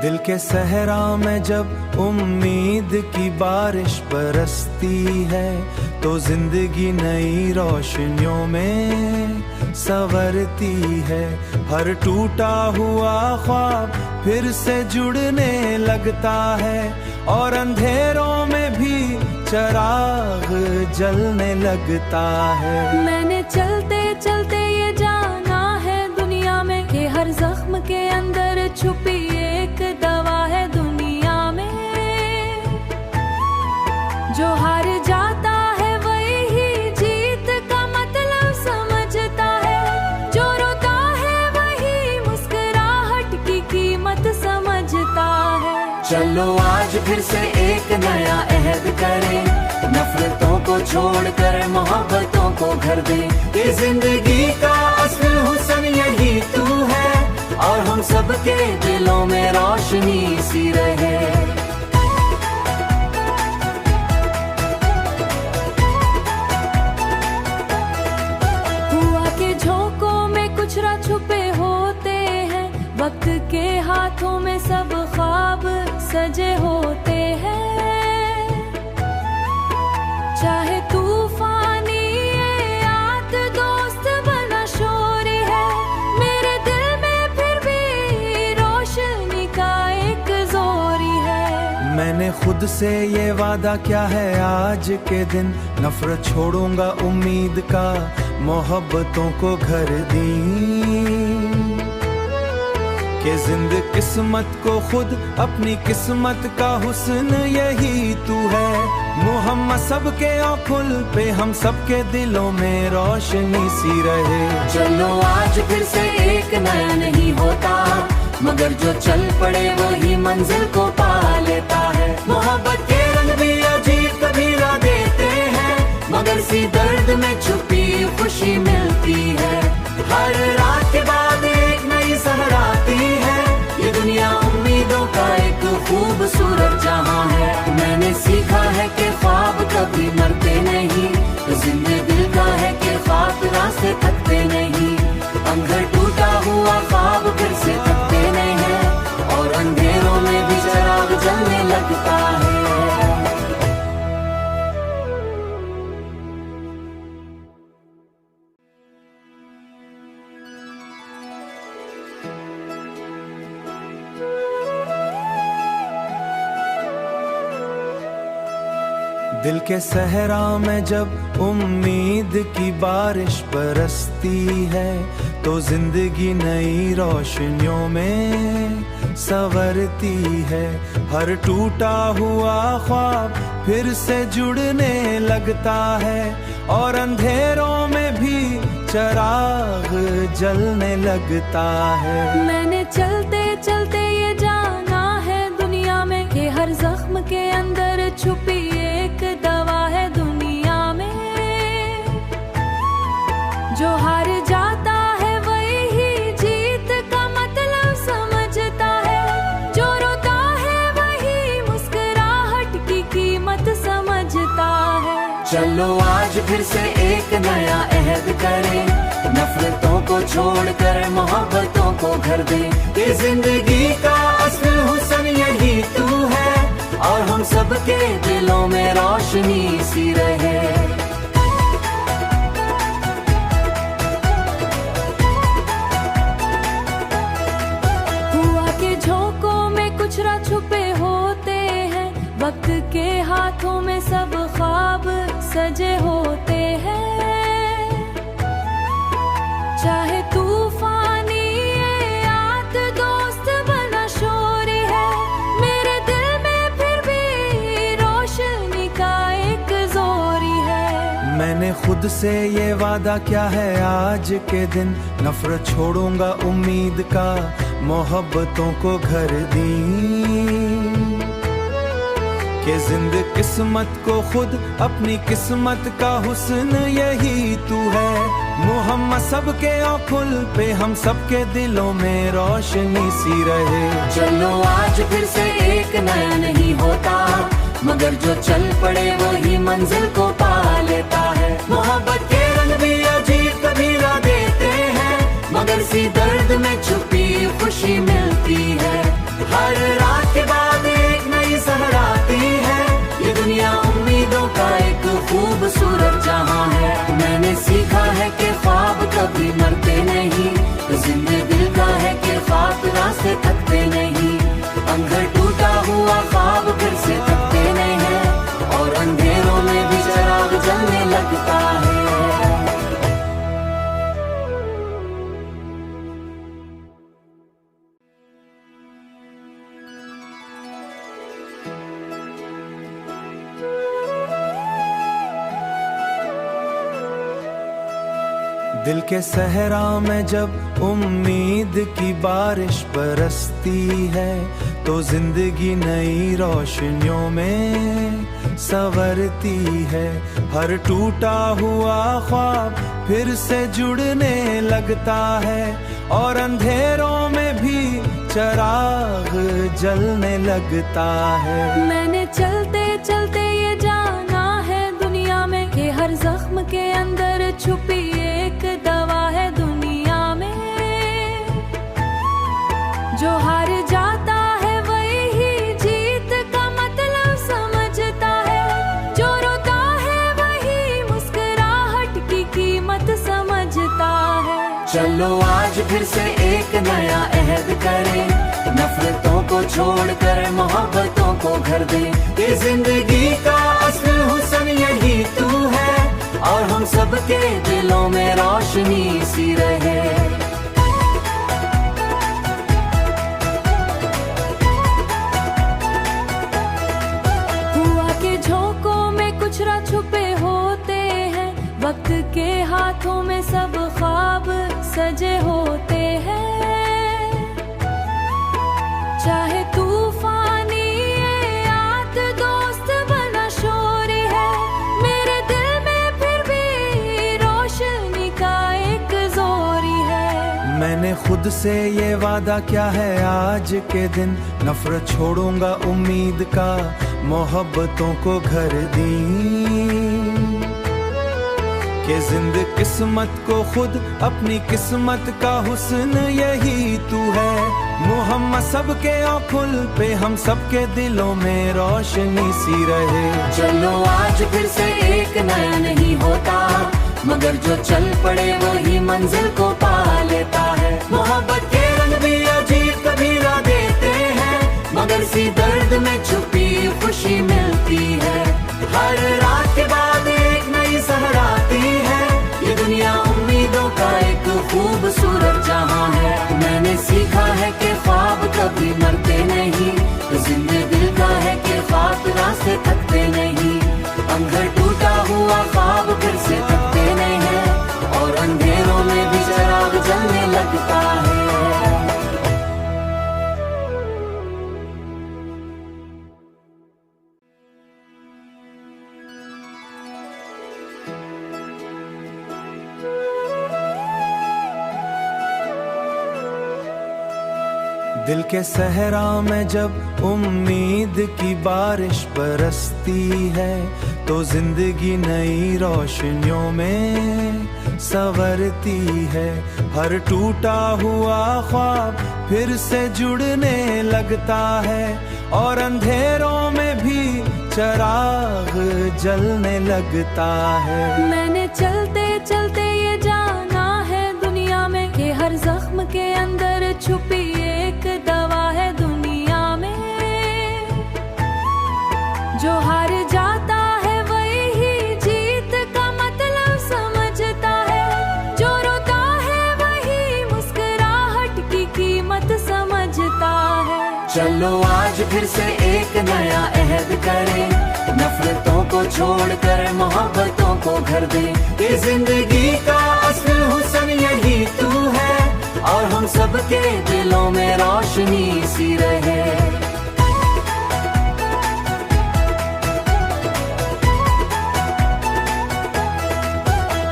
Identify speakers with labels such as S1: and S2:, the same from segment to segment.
S1: दिल के सहरा में जब उम्मीद की बारिश बरसती है तो जिंदगी नई रोशनियों में संवरती है। हर टूटा हुआ ख्वाब फिर से जुड़ने लगता है और अंधेरों में भी चिराग जलने लगता है।
S2: मैंने चलते चलते ये जाना है दुनिया में कि हर जख्म के अंदर छुपी एक दवा है दुनिया में। जो हार जाता है वही जीत का मतलब समझता है, जो रोता है वही मुस्कुराहट की कीमत समझता है।
S3: चलो आज फिर से एक नया अहद करें, नफरतों को छोड़कर मोहब्बतों को घर दें। ये जिंदगी का असल हुस्न यही तू है और हम सबके दिलों में रोशनी सी रहे।
S2: हुआ के झोंकों में कुछ राह छुपे होते हैं, वक्त के हाथों में सब ख्वाब सजे होते हैं। चाहे तूफानी ये याद दोस्त बना शोर है, मेरे दिल में फिर भी रोशनी का एक जोरी है।
S1: मैंने खुद से ये वादा किया है आज के दिन, नफरत छोड़ूंगा उम्मीद का मोहब्बतों को घर दी। कि जिंद किस्मत को खुद अपनी किस्मत का हुस्न यही तू है। मोहम्मद सबके आँखों पे हम सबके दिलों में रोशनी सी रहे।
S3: चलो आज फिर से एक नया नहीं होता, मगर जो चल पड़े वही मंजिल को पा लेता है। मोहब्बत के रंग भी अजीब कबीरा देते हैं, मगर सी दर्द में छुपी खुशी मिलती है। हर रात के बाद एक नई सहराती है, ये दुनिया उम्मीदों का एक खूबसूरत जहां है। मैंने सीखा है कि ख्वाब कभी मरते नहीं, जिंदगी दिल का है कि ख्वाब रास्ते थकते नहीं। अंदर टूटा हुआ ख्वाब फिर से थकते नहीं है और अंधेरों में भी चिराग जलने लगता है।
S1: दिल के सहरा में जब उम्मीद की बारिश बरसती है तो जिंदगी नई रोशनियों में संवरती है। हर टूटा हुआ ख्वाब फिर से जुड़ने लगता है और अंधेरों में भी चिराग जलने लगता है।
S2: मैंने चलते चलते ये जाना है दुनिया में कि हर जख्म के अंदर छुपी एक दवा है दुनिया में। जो हार जाता है वही जीत का मतलब समझता है, जो रोता है वही मुस्कुराहट की कीमत समझता है।
S3: चलो आज फिर से एक नया अहद करें, नफरतों को छोड़कर मोहब्बतों को घर दें। ये जिंदगी का असल हुस्न यही तू है और हम सबके दिलों में रोशनी सी रहे।
S2: हुआ के झोंकों में कुछ राह छुपे होते हैं, वक्त के हाथों में सब ख्वाब सजे होते हैं। चाहे तूफानी ये याद दोस्त बना शोर है, मेरे दिल में फिर भी रोशनी का एक जोरी है।
S1: मैंने खुद से ये वादा किया है आज के दिन, नफरत छोड़ूंगा उम्मीद का मोहब्बतों को घर दी। कि जिंद किस्मत को खुद अपनी किस्मत का हुस्न यही तू है। मोहम्मद सबके आँखों पे हम सबके दिलों में रोशनी सी रहे।
S3: चलो आज फिर से एक नया नहीं होता, मगर जो चल पड़े वही मंजिल को पा लेता है। मोहब्बत के रंग भी अजीब कबीरा देते हैं, मगर सी दर्द में छुपी खुशी मिलती है। हर रात के बाद एक नई सहर आती है, ये दुनिया उम्मीदों का एक खूबसूरत जहां है। मैंने सीखा है कि ख्वाब कभी मरते नहीं, जिंदगी दिल का है कि ख्वाब रास्ते थकते नहीं। अंधर टूटा हुआ ख्वाब फिर से थकते नहीं है, और अंधेरों में भी चिराग जलने लगता है।
S1: दिल के सहरा में जब उम्मीद की बारिश बरसती है, तो जिंदगी नई रोशनियों में संवरती है। हर टूटा हुआ ख्वाब फिर से जुड़ने लगता है, और अंधेरों में भी चिराग जलने लगता है।
S2: मैंने चलते चलते ये जाना है दुनिया में कि हर जख्म के अंदर छुपी एक दवा है दुनिया में। जो हार जाता है वही जीत का मतलब समझता है, जो रोता है वही मुस्कुराहट की कीमत समझता है।
S3: चलो आज फिर से एक नया अहद करें, नफरतों को छोड़कर मोहब्बतों को घर दे। ये जिंदगी का असल हुस्न यही तू है, और हम सबके दिलों में रोशनी सी रहे।
S2: हुआ के झोंकों में कुछ राज छुपे होते हैं, वक्त के हाथों में सब ख्वाब सजे होते हैं। चाहे तूफानी ये याद दोस्त बना शोर है, मेरे दिल में फिर भी रोशनी का एक जोरी है।
S1: मैंने खुद से ये वादा किया है आज के दिन, नफरत छोड़ूंगा उम्मीद का, मोहब्बतों को घर दी। कि जिंद किस्मत को खुद अपनी किस्मत का हुस्न यही तू है। मोहम्मद सबके आंखों पे हम सबके दिलों में रोशनी सी रहे।
S3: चलो आज फिर से एक नया नहीं होता, मगर जो चल पड़े वही मंजिल को पा लेता है। मोहब्बत के रंग भी अजीब कभी ला देते हैं, मगर सी दर्द में छुपी खुशी मिलती है। हर रात के बाद एक नई सहर आती है, ये दुनिया उम्मीदों का एक खूबसूरत जहां है। मैंने सीखा है कि ख्वाब कभी मरते नहीं, जिंदगी दिल का है कि ख्वाब रास्ते थकते नहीं। अंधर टूटा हुआ ख्वाब फिर से थकते नहीं है, और अंधेरों में भी चिराग जलने लगता है।
S1: दिल के सहरा में जब उम्मीद की बारिश बरसती है, तो जिंदगी नई रोशनियों में संवरती है। हर टूटा हुआ ख्वाब फिर से जुड़ने लगता है, और अंधेरों में भी चिराग जलने लगता है।
S2: मैंने चलते चलते ये जाना है दुनिया में कि हर जख्म के अंदर छुपी एक दवा है दुनिया में। जो हार जाता है वही जीत का मतलब समझता है, जो रोता है वही मुस्कुराहट की कीमत समझता है।
S3: चलो आज फिर से एक नया अहद करें, नफरतों को छोड़कर मोहब्बतों को घर दे। ये जिंदगी का असल हुस्न यही तू है, और हम सबके दिलों में रोशनी सी रहे।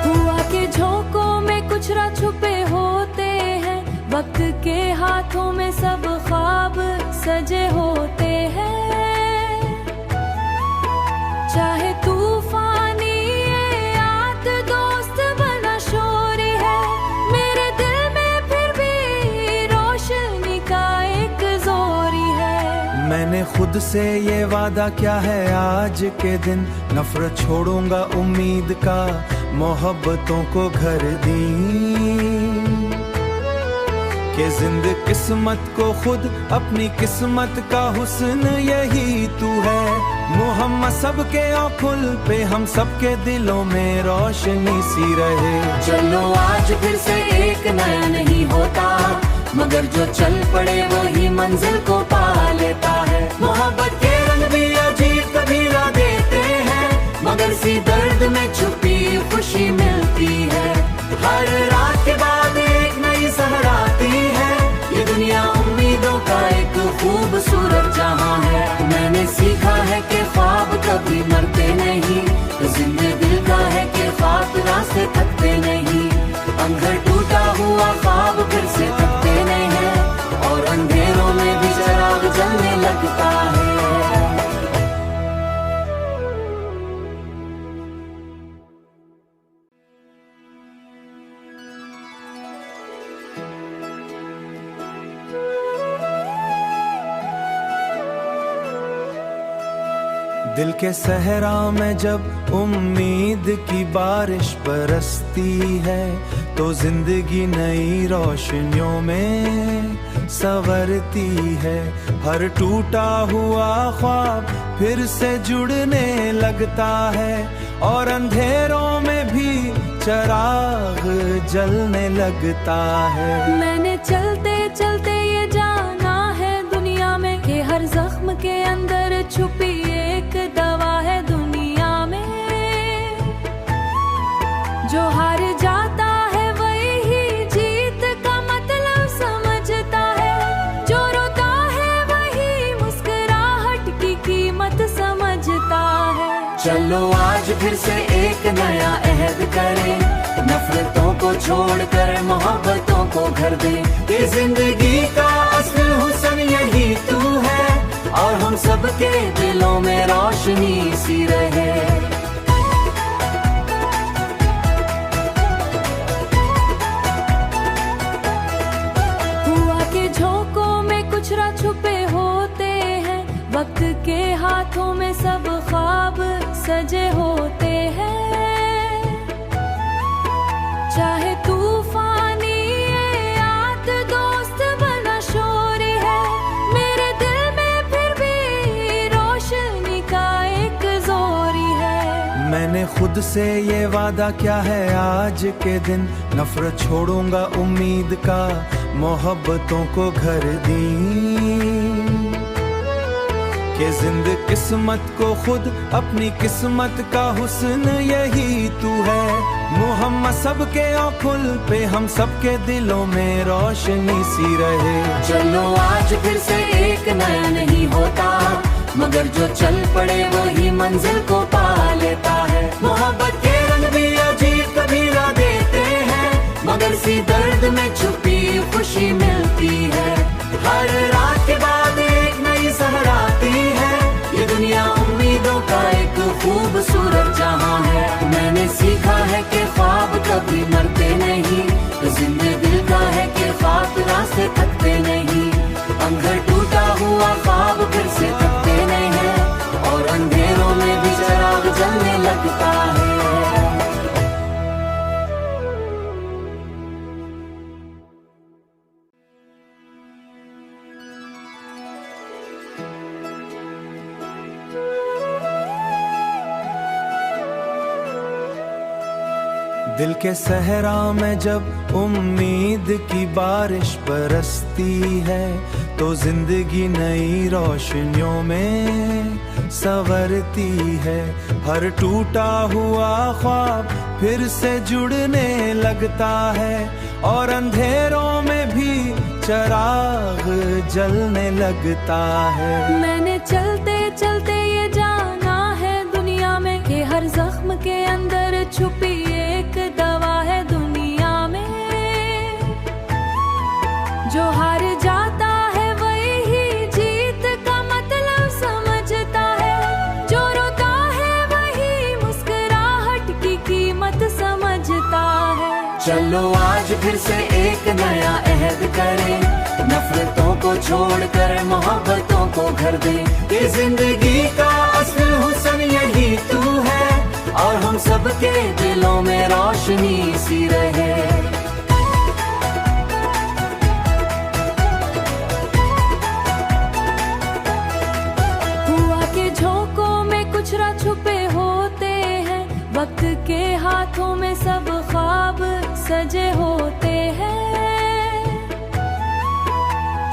S2: हुआ के झोंकों में कुछ राज छुपे होते हैं, वक्त के हाथों में सब ख्वाब सजे होते हैं। चाहे तूफानी ये याद दोस्त बना शोर है, मेरे दिल में फिर भी रोशनी का एक जोरी है।
S1: खुद से ये वादा क्या है आज के दिन, नफरत छोड़ूंगा उम्मीद का, मोहब्बतों को घर दी कि जिंद किस्मत को खुद अपनी किस्मत का हुस्न यही तू है। मोहम्मद सबके आंखों पे हम सबके दिलों में रोशनी सी रहे।
S3: चलो आज फिर से एक नया नहीं होता, मगर जो चल पड़े वही मंजिल को पा लेता है। मोहब्बत के रंग भी अजीब कभी ला देते हैं, मगर सी दर्द में छुपी खुशी मिलती है। हर रात के बाद एक नई सहर आती है, ये दुनिया उम्मीदों का एक खूबसूरत जहां है। मैंने सीखा है कि ख्वाब कभी मरते नहीं, जिंदगी दिल का है कि ख्वाब रास्ते थकते नहीं। अंधर टूटा हुआ ख्वाब फिर से थकते नहीं है, और अंधेरों में भी चिराग जलने लगता है।
S1: दिल के सहरा में जब उम्मीद की बारिश बरसती है, तो जिंदगी नई रोशनियों में संवरती है। हर टूटा हुआ ख्वाब फिर से जुड़ने लगता है, और अंधेरों में भी चिराग जलने लगता है।
S2: मैंने चलते चलते ये जाना है दुनिया में कि हर जख्म के अंदर छुपी एक दवा है दुनिया में। जो हार जाता है वही जीत का मतलब समझता है, जो रोता है वही मुस्कुराहट की कीमत समझता है।
S3: चलो आज फिर से एक नया अहद करें, नफरतों को छोड़कर मोहब्बतों को घर दे। ये जिंदगी का असल हुस्न यही तू है, और हम सबके दिलों में रोशनी सी रहे।
S2: हुआ के झोंकों में कुछ राज छुपे होते हैं, वक्त के हाथों में सब ख्वाब सजे होते हैं। चाहे तूफानी ये याद दोस्त बना शोरी है, मेरे दिल में फिर भी रोशनी का एक जोरी है।
S1: मैंने खुद से ये वादा क्या है आज के दिन, नफरत छोड़ूंगा उम्मीद का, मोहब्बतों को घर दी कि जिंद किस्मत को खुद अपनी किस्मत का हुस्न यही तू है। मोहम्मद सबके आंखों पे हम सबके दिलों में रोशनी सी रहे।
S3: चलो आज फिर से एक नया नहीं होता, मगर जो चल पड़े वही मंजिल को पा लेता है। मोहब्बत के रंग भी अजीब कभी ला देते हैं, मगर सी दर्द में छुपी खुशी मिलती है। हर रात के बाद एक नई सहर आती है, ये दुनिया उम्मीदों का एक खूबसूरत जहां है। मैंने सीखा है कि ख्वाब कभी मरते नहीं, जिंदगी दिल का है कि ख्वाब रास्ते थकते नहीं। अंधर टूटा हुआ ख्वाब फिर से थकते नहीं है, और अंधेरों में भी चिराग जलने लगता है।
S1: दिल के सहरा में जब उम्मीद की बारिश बरसती है, तो जिंदगी नई रोशनियों में संवरती है। हर टूटा हुआ ख्वाब फिर से जुड़ने लगता है, और अंधेरों में भी चिराग जलने लगता है।
S2: मैंने चलते चलते ये जाना है दुनिया में कि हर जख्म के अंदर छुपी एक दवा है दुनिया में। जो हार जाता है वही जीत का मतलब समझता है, जो रोता है वही मुस्कुराहट की कीमत समझता है।
S3: चलो आज फिर से एक नया अहद करें, नफरतों को छोड़कर मोहब्बतों को घर दे। ये जिंदगी का असल हुस्न यही तू है, और हम सबके दिलों में रोशनी सी रहे।
S2: हुआ के झोंकों में कुछ राज छुपे होते हैं, वक्त के हाथों में सब ख्वाब सजे होते हैं।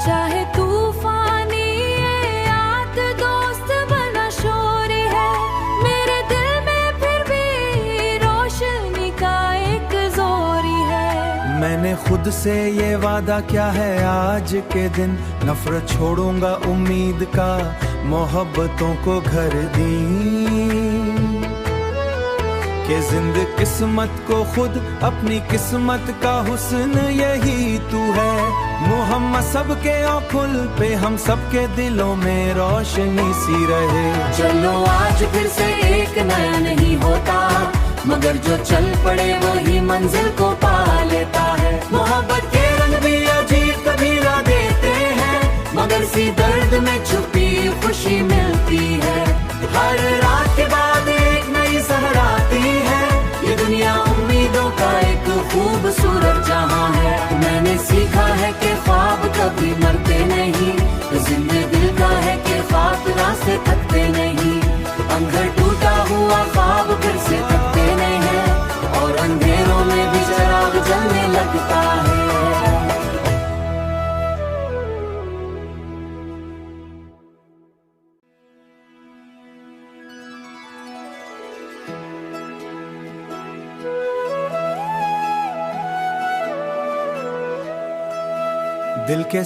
S2: चाहे तूफानी ये याद दोस्त बना शोरी है, मेरे दिल में फिर भी रोशनी का एक जोरी है।
S1: मैंने खुद से ये वादा किया है आज के दिन, नफरत छोड़ूंगा उम्मीद का, मोहब्बतों को घर दी। कि जिंद किस्मत को खुद अपनी किस्मत का हुस्न यही तू है। मोहम्मद सबके आँखों पे हम सबके दिलों में रोशनी सी रहे।
S3: चलो आज फिर से एक नया नहीं होता, मगर जो चल पड़े वही मंजिल को पा लेता है। मोहब्बत के रंग भी अजीब तबीरा देते हैं, मगर सी दर्द में छुपी खुशी मिलती है। हर रात के बाद एक नई सहर आती है, ये दुनिया उम्मीदों का एक खूबसूरत जहां है। मैंने सीखा है कि ख्वाब कभी मरते नहीं, जिंदगी दिल का है कि खातिरा से थकते नहीं। अंधर टूटा हुआ ख्वाब फिर से थकते नहीं है, और अंधेरों में भी चिराग जलने लगता है।
S1: दिल के